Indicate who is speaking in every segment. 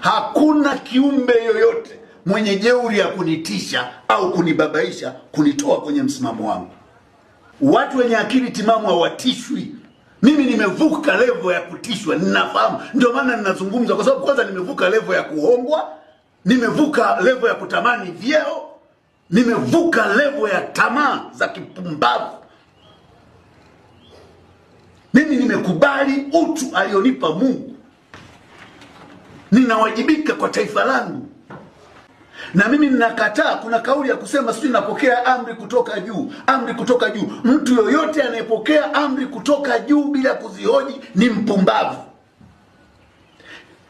Speaker 1: Hakuna kiumbe yoyote mwenye jeuri ya kunitisha au kunibabaisha kunitoa kwenye msimamo wangu. Watu wenye akili timamu hawatishwi. Mimi nimevuka level ya kutishwa, ninafahamu. Ndio maana ninazungumza, kwa sababu kwanza nimevuka level ya kuhongwa, nimevuka level ya kutamani vyeo, nimevuka level ya tamaa za kipumbavu. Mimi nimekubali utu alionipa Mungu. Ninawajibika kwa taifa langu. Na mimi ninakataa kuna kauli ya kusema sisi tunapokea amri kutoka juu, amri kutoka juu. Mtu yoyote anayepokea amri kutoka juu bila kuzihoji ni mpumbavu.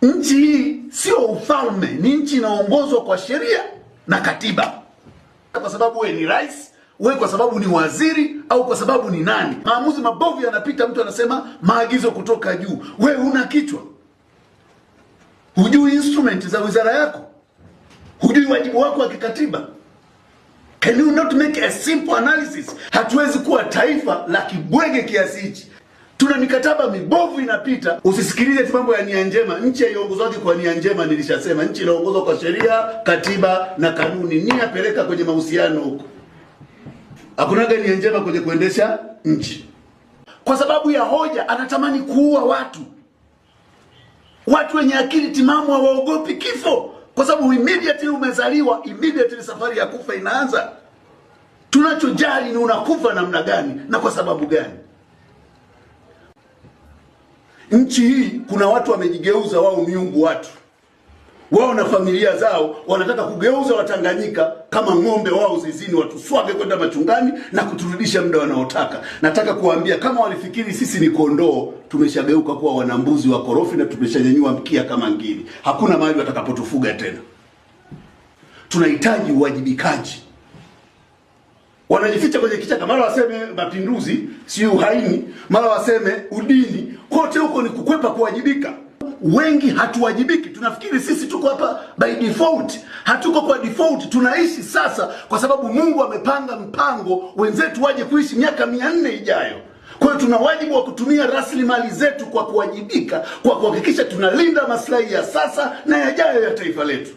Speaker 1: Nchi hii sio ufalme, ni nchi inaongozwa kwa sheria na katiba. Kwa sababu wewe ni rais, wewe kwa sababu ni waziri, au kwa sababu ni nani, maamuzi mabovu yanapita, mtu anasema maagizo kutoka juu. Wewe una kichwa? Hujui instrument za wizara yako? Hujui wajibu wako wa kikatiba? Can you not make a simple analysis? Hatuwezi kuwa taifa la kibwege kiasi hichi. Tuna mikataba mibovu inapita. Usisikilize mambo ya nia njema. Nchi haiongozwi kwa nia njema, nilishasema. Nchi inaongozwa kwa sheria, katiba na kanuni. Nia peleka kwenye mahusiano huko. Hakuna nia njema kwenye kuendesha nchi. Kwa sababu ya hoja anatamani kuua watu. Watu wenye akili timamu hawaogopi kifo. Kwa sababu immediately umezaliwa, immediately safari ya kufa inaanza. Tunachojali ni unakufa namna gani na kwa sababu gani. Nchi hii kuna watu wamejigeuza wao miungu watu. Wao na familia zao wanataka kugeuza Watanganyika kama ng'ombe wao zizini, watuswage kwenda machungani na kuturudisha muda wanaotaka. Nataka kuambia kama walifikiri sisi ni kondoo, tumeshageuka kuwa wanambuzi wa korofi na tumeshanyanyua mkia kama ngiri. Hakuna mahali watakapotufuga tena. Tunahitaji uwajibikaji. Wanajificha kwenye kichaka, mara waseme mapinduzi, si uhaini, mara waseme udini. Kote huko ni kukwepa kuwajibika. Wengi hatuwajibiki. Tunafikiri sisi tuko hapa by default. Hatuko kwa default. Tunaishi sasa kwa sababu Mungu amepanga mpango wenzetu waje kuishi miaka 400 ijayo. Kwa hiyo tuna wajibu wa kutumia rasilimali zetu kwa kuwajibika, kwa kuhakikisha tunalinda maslahi ya sasa na yajayo ya taifa letu.